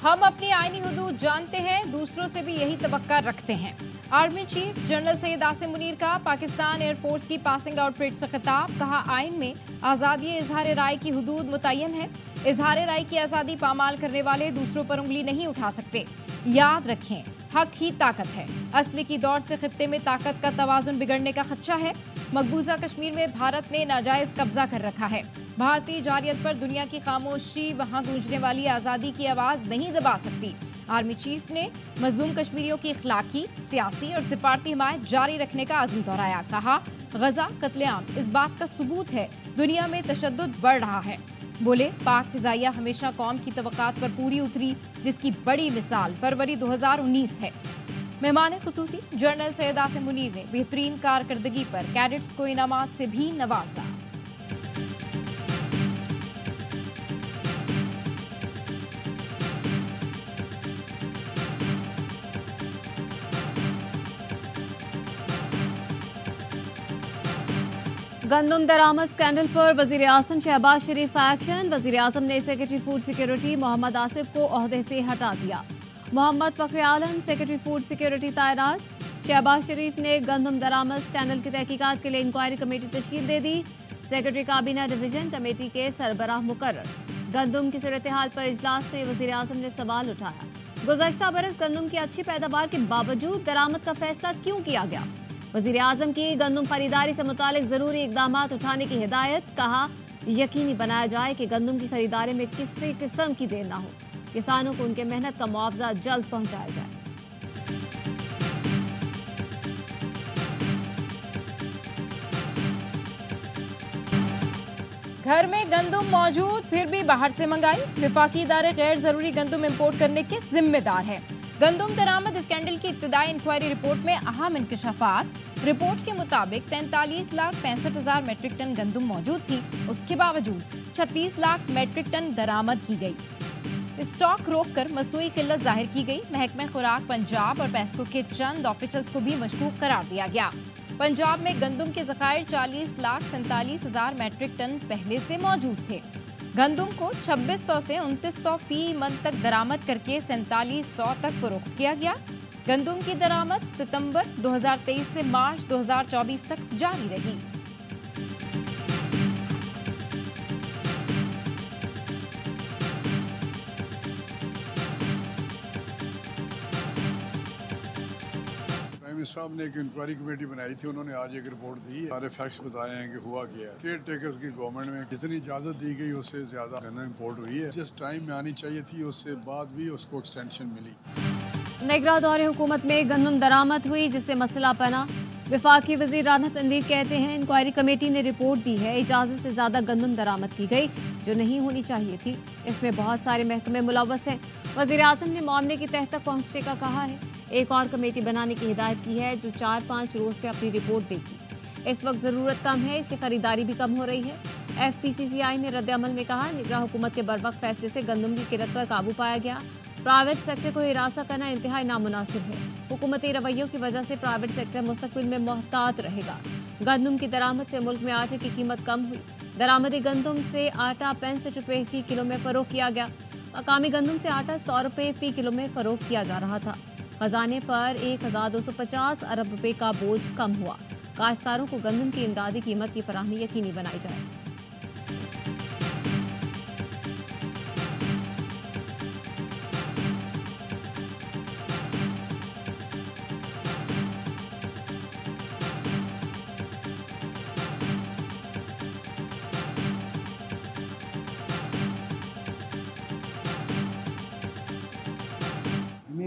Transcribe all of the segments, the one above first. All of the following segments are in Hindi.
हम अपनी आईनी हुदूद जानते हैं, दूसरों से भी यही तवक्का रखते हैं। Army chief general Syed Asim Munir का पाकिस्तान एयरफोर्स की पासिंग आउट परेड से खिताब। कहा, आइन में आज़ादी इजहार राय की हुदूद मुतय्यन है। इजहार राय की आज़ादी पामाल करने वाले दूसरों पर उंगली नहीं उठा सकते। याद रखें, हक ही ताकत है। असली की दौड़ से खित्ते में ताकत का तवाजुन बिगड़ने का खदशा है। मकबूजा कश्मीर में भारत ने नाजायज कब्जा कर रखा है। भारतीय जारियत पर दुनिया की खामोशी वहां गूंजने वाली आज़ादी की आवाज़ नहीं दबा सकती। आर्मी चीफ ने मजलूम कश्मीरियों की इखलाकी, सियासी और सिफारती हिमायत जारी रखने का अज़्म दोहराया। कहा, गजा कत्लेआम इस बात का सबूत है, दुनिया में तशद्दुद बढ़ रहा है। बोले, पाक फिजाइया हमेशा कौम की तवक्कात पर पूरी उतरी, जिसकी बड़ी मिसाल फरवरी 2019 है। मेहमान खुसूसी जनरल सैयद आसिम मुनीर ने बेहतरीन कारकर्दगी पर कैडेट्स को इनामात से भी नवाजा। गंदम दरामद स्कैंडल पर वजीर आजम शहबाज शरीफ का एक्शन। वजीर आजम ने secretary food security Mohammad Asif को ओहदे से हटा दिया। Mohammad Fakhar Alam secretary food security तैनात। शहबाज शरीफ ने गंदम दरामद स्कैंडल की तहकीकात के लिए इंक्वायरी कमेटी तश्कील दे दी। सेक्रेटरी काबीना डिवीजन कमेटी के सरबराह मुकर्रर। गंदम की सूरत हाल पर इजलास में वजीर आजम ने सवाल उठाया, गुज़श्ता बरस गंदम की अच्छी पैदावार के बावजूद दरामद का फैसला क्यों किया गया। वज़ीर आज़म की गंदम खरीदारी से मुतालिक ज़रूरी इक़दाम उठाने की हिदायत। कहा, यकीनी बनाया जाए कि गंदम की खरीदारी में किसी किस्म की देर न हो। किसानों को उनके मेहनत का मुआवजा जल्द पहुंचाया जाए। घर में गंदम मौजूद फिर भी बाहर से मंगाई। विफाकी इदारे गैर जरूरी गंदम इंपोर्ट करने के जिम्मेदार हैं। गंदम दरामद स्कैंडल की इब्तदाई इंक्वायरी रिपोर्ट में अहम इंकशाफात। रिपोर्ट के मुताबिक 43,65,000 मेट्रिक टन गंदम मौजूद थी। उसके बावजूद 36 लाख मेट्रिक टन दरामद की गई। स्टॉक रोककर मसनूई किल्लत जाहिर की गई। महकमा खुराक पंजाब और पेस्को के चंद ऑफिसर्स को भी मशकूक करार दिया गया। पंजाब में गंदम के ज़खायर 40,47,000 मेट्रिक टन पहले से मौजूद थे। गंदम को 2600 से 2900 फी मन तक दरामद करके 4700 तक फरोख्त किया गया। गंदम की दरामद सितंबर 2023 से मार्च 2024 तक जारी रही। साहब ने एक इंक्वायरी कमेटी बनाई थी, उन्होंने आज एक रिपोर्ट दी। सारे फैक्ट्स बताए हैं कि हुआ क्या है। केयर टेकर्स की गवर्नमेंट में जितनी इजाजत दी गई उससे ज्यादा गंदम इंपोर्ट हुई है। जिस टाइम में आनी चाहिए थी उससे बाद भी उसको एक्सटेंशन मिली। नेगरा दौरे हुकूमत में गंदम दरामद हुई, जिससे मसला बना। विफाकी वजीर राना तनवीर कहते हैं, इंक्वायरी कमेटी ने रिपोर्ट दी है, इजाजत से ज्यादा गंदम दरामद की गई जो नहीं होनी चाहिए थी। इसमें बहुत सारे महकमे मुलव्वस हैं। वजीर आजम ने मामले की तह तक पहुंचने का कहा है। एक और कमेटी बनाने की हिदायत की है जो 4-5 रोज पे अपनी रिपोर्ट देगी। इस वक्त जरूरत कम है, इसलिए खरीदारी भी कम हो रही है। FPCCI ने रद्द अमल में कहा, निगरां हुकूमत के बरवक्त फैसले से गंदम की किल्लत पर काबू पाया गया। प्राइवेट सेक्टर को हिरासा करना इंतहाई नामुनासिब है। हुकूमती रवैयों की वजह से प्राइवेट सेक्टर मुस्तकबिल में मोहतात रहेगा। गंदम की दरामद से मुल्क में आटे की कीमत कम हुई। दरामदी गंदम से आटा 65 रुपये फी किलो में फरोख्त किया गया। मकामी गंदम से आटा 100 रुपये फी किलो में फरोख्त किया जा रहा था। खजाने पर 1250 अरब रुपए का बोझ कम हुआ। काश्तकारों को गंदम की इमदादी कीमत की फराहमी यकीनी बनाई जाए।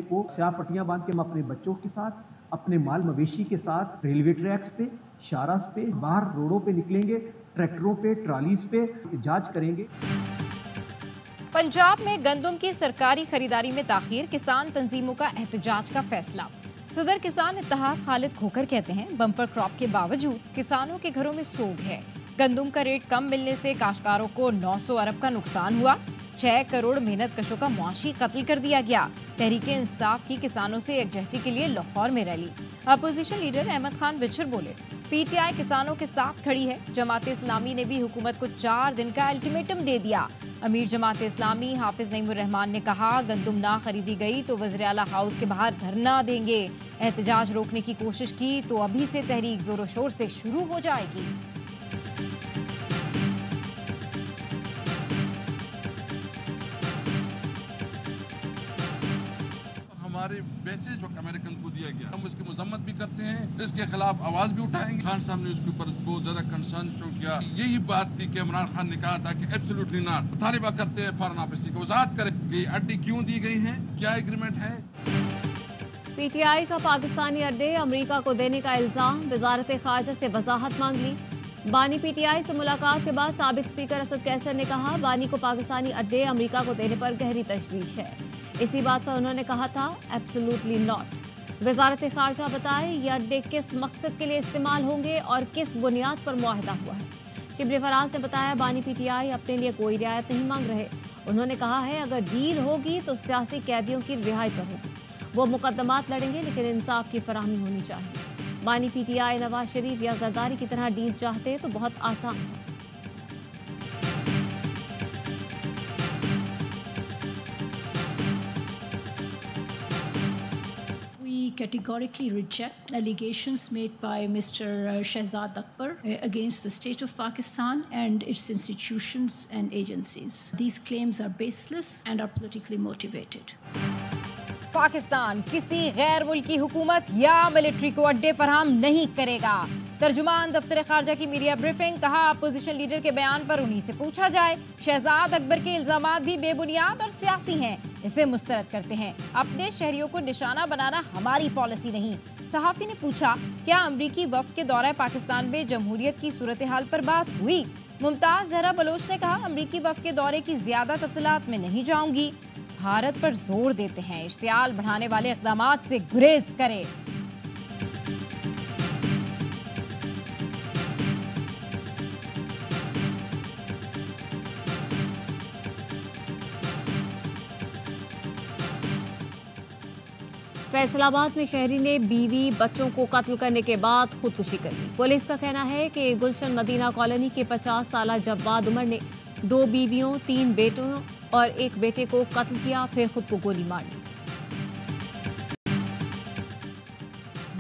को स्याह पट्टियां बांध के हम अपने बच्चों के साथ, अपने माल मवेशी के साथ रेलवे ट्रैक्स पे, शारास पे, बाहर रोडों पे निकलेंगे, ट्रैक्टरों पे, ट्रॉलीज पे जांच करेंगे। पंजाब में गंदम की सरकारी खरीदारी में ताखीर, किसान तंजीमों का एहतजाज का फैसला। सदर किसान इत्तेहाद खालिद खोकर कहते हैं, बम्पर क्रॉप के बावजूद किसानों के घरों में सोग है। गंदम का रेट कम मिलने से काश्तकारों को 900 अरब का नुकसान हुआ। 6 करोड़ मेहनत कशों का मुआशी कत्ल कर दिया गया। तहरीके इंसाफ की किसानों से एकजहती के लिए लाहौर में rally. Opposition leader Ahmad Khan विचर बोले, PTI किसानों के साथ खड़ी है। जमात इस्लामी ने भी हुकूमत को 4 दिन का अल्टीमेटम दे दिया। अमीर जमात इस्लामी हाफिज नईमुर रहमान ने कहा, गंदुम ना खरीदी गई तो वज़ीर आला हाउस के बाहर धरना देंगे। एहतजाज रोकने की कोशिश की तो अभी से तहरीक जोरों शोर से शुरू हो जाएगी। हमारे बेसिस जो अमेरिकन को दिया गया, हम उसकी मजम्मत भी करते हैं, इसके खिलाफ आवाज भी उठाएंगे। खान साहब ने उसके ऊपर बहुत ज्यादा कंसर्न शो किया। यही बात थी कि इमरान खान ने कहा था कि एब्सोल्युटली नॉट, मुतालिबा करते हैं फॉरेन ऑफिस को वजाहत करें कि अड्डे क्यों दी गई है, क्या एग्रीमेंट है। पीटीआई का पाकिस्तानी अड्डे अमेरिका को देने का इल्जाम, वजारत खारजा से वजाहत मांग ली। बानी पीटीआई से मुलाकात के बाद साबिक स्पीकर असद कैसर ने कहा, बानी को पाकिस्तानी अड्डे अमेरिका को देने पर गहरी तशवीश है। इसी बात पर उन्होंने कहा था एब्सोल्युटली नॉट। वजारत खारजा बताए ये अड्डे किस मकसद के लिए इस्तेमाल होंगे और किस बुनियाद पर मुआहदा हुआ है। शिबली फराज ने बताया, बानी पीटीआई अपने लिए कोई रियायत नहीं मांग रहे। उन्होंने कहा है अगर डील होगी तो सियासी कैदियों की रिहाई पर होगी। वो मुकदमात लड़ेंगे लेकिन इंसाफ की फराहमी होनी चाहिए। बानी पीटीआई नवाज शरीफ या जरदारी की तरह डील चाहते तो बहुत आसान था। Categorically reject allegations made by Mr. Shehzad Akbar against the state of Pakistan and its institutions and agencies. These claims are baseless and are politically motivated. Pakistan किसी गैर मुल्की हुकूमत या मिलिट्री को अड्डे फराहम नहीं करेगा। तर्जुमान दफ्तर खारजा की मीडिया ब्रीफिंग, कहा अपोजिशन लीडर के बयान पर उन्हीं से पूछा जाए। शहजाद अकबर के इल्जामात भी बेबुनियाद और सियासी हैं, इसे मुस्तरद करते हैं। अपने शहरियों को निशाना बनाना हमारी पॉलिसी नहीं। सहाफी ने पूछा, क्या अमरीकी वफ्द के दौरे पाकिस्तान में जमहूरियत की सूरत हाल पर बात हुई? मुमताज जहरा बलोच ने कहा, अमरीकी वफ्द के दौरे की ज्यादा तफसीलात में नहीं जाऊंगी। भारत पर जोर देते हैं इश्तियाल बढ़ाने वाले इक़दामात से गुरेज करे। फैसलाबाद में शहरी ने बीवी बच्चों को कत्ल करने के बाद खुदकुशी कर ली। पुलिस का कहना है कि गुलशन मदीना कॉलोनी के 50 साला जव्वाद उमर ने 2 बीवियों, 3 बेटों और 1 बेटे को कत्ल किया, फिर खुद को गोली मार ली।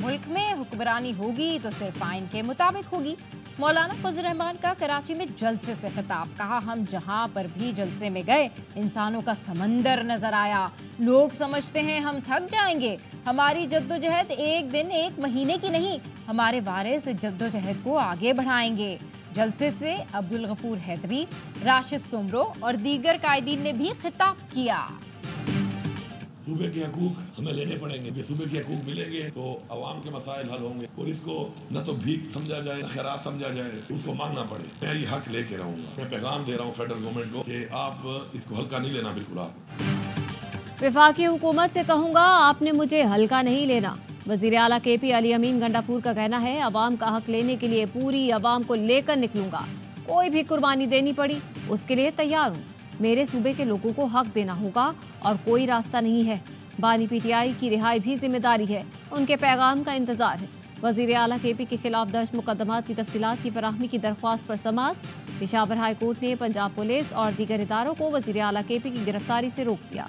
मुल्क में हुक्मरानी होगी तो सिर्फ आइन के मुताबिक होगी। मौलाना फजल रहमान का कराची में जलसे से खिताब, कहा हम जहां पर भी जलसे में गए इंसानों का समंदर नजर आया। लोग समझते हैं हम थक जाएंगे। हमारी जद्दोजहद एक दिन एक महीने की नहीं, हमारे वारिस जद्दोजहद को आगे बढ़ाएंगे। जलसे से अब्दुल गफूर हैदरी, राशिद सुमरो और दीगर कायदीन ने भी खिताब किया। सूबे के हकूक हमें लेने पड़ेंगे। कि सूबे के हकूक मिलेंगे तो अवाम के मसाइल हल होंगे और इसको न तो भीख समझा जाए न खैरात समझा जाए, उसको मांगना पड़े। मैं ये हक लेके रहूंगा। मैं पैगाम दे रहा हूँ फेडरल गवर्नमेंट को कि आप इसको हल्का नहीं लेना। बिल्कुल आप वफाकी हुकूमत से कहूँगा आपने मुझे हल्का नहीं लेना। वज़ीर आला KP अली अमीन गंडापुर का कहना है, अवाम का हक लेने के लिए पूरी अवाम को लेकर निकलूंगा। कोई भी कुर्बानी देनी पड़ी उसके लिए तैयार हूँ। मेरे सूबे के लोगों को हक देना होगा और कोई रास्ता नहीं है। बानी पीटीआई की रिहाई भी जिम्मेदारी है, उनके पैगाम का इंतजार है। वज़ीर आला KP के खिलाफ दर्ज मुकदमात की तफसीलात की फराहमी की दरख्वास्त पर समाअत। पेशावर हाई कोर्ट ने पंजाब पुलिस और दीगर इदारों को वज़ीर आला KP की गिरफ्तारी से रोक दिया।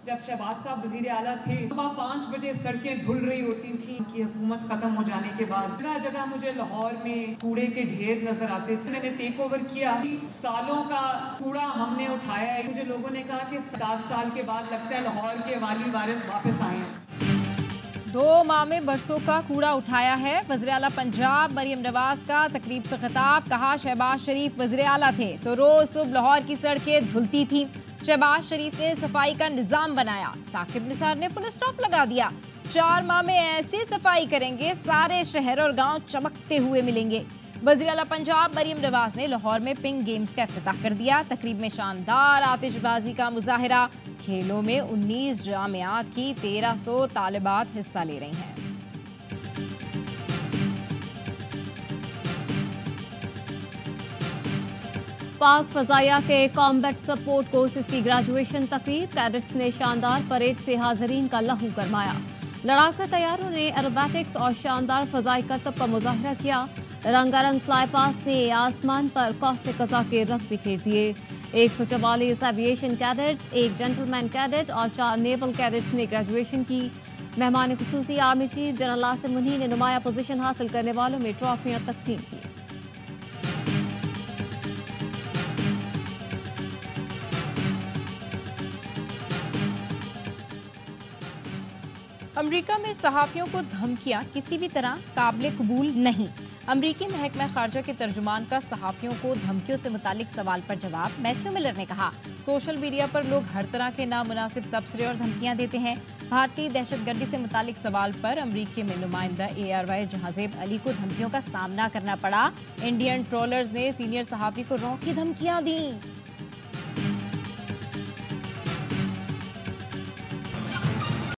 जब शहबाज साहब वजीर आला थे, सुबह 5 बजे सड़कें धुल रही होती थी कि हुकूमत खत्म हो जाने के बाद जगह जगह मुझे लाहौर में कूड़े के ढेर नजर आते थे। मैंने टेक ओवर किया, सालों का कूड़ा हमने उठाया है। मुझे लोगों ने कहा कि 7 साल के बाद लगता है लाहौर के वाली वारिस वापस आए हैं। 2 माह में बरसों का कूड़ा उठाया है। वज़ीर आला पंजाब मरियम नवाज का तकरीब से खिताब, कहा शहबाज शरीफ वज़ीर आला थे तो रोज सुबह लाहौर की सड़कें धुलती थी। शहबाज शरीफ ने सफाई का निजाम बनाया, साकिब निसार ने फुल स्टॉप लगा दिया। 4 माह में ऐसी सफाई करेंगे सारे शहर और गांव चमकते हुए मिलेंगे। वज़ीर आला पंजाब मरियम नवाज ने लाहौर में पिंक गेम्स का इफ्तिताह कर दिया। तकरीब में शानदार आतिशबाजी का मुजाहिरा। खेलों में 19 जामियात की 1300 तालिबात हिस्सा ले रही हैं। पाक फजाया के कॉम्बैट सपोर्ट कोर्सेज की ग्रेजुएशन तकरीब, कैडेट्स ने शानदार परेड से हाजरीन का लहू गरमाया। लड़ाका तैयारों ने एरोबैटिक्स और शानदार फजाई करतब का मुजाहरा किया। रंगारंग फ्लाई पास ने आसमान पर कौसे कज़ा के रंग बिखेर दिए। 144 एविएशन कैडेट्स, 1 जेंटलमैन कैडेट और 4 नेवल कैडेट्स ने ग्रेजुएशन की। मेहमान खुसूसी army chief general Asim Munir ने नुमाया पोजीशन हासिल करने वालों में ट्रॉफियां तकसीम की। अमेरिका में सहाफियों को धमकियां किसी भी तरह काबिल कबूल नहीं। अमरीकी महकमा खारजा के तर्जुमान का सहाफियों को धमकियों से मुतालिक सवाल पर जवाब। मैथ्यू मिलर ने कहा, सोशल मीडिया पर लोग हर तरह के नामुनासिब तबसरे और धमकियां देते हैं। भारतीय दहशतगर्दी से मुतालिक सवाल पर अमरीकी में नुमाइंदा ARY जहाजेब अली को धमकियों का सामना करना पड़ा। इंडियन ट्रोलर्स ने सीनियर सहाफी को रॉ की धमकियां दी।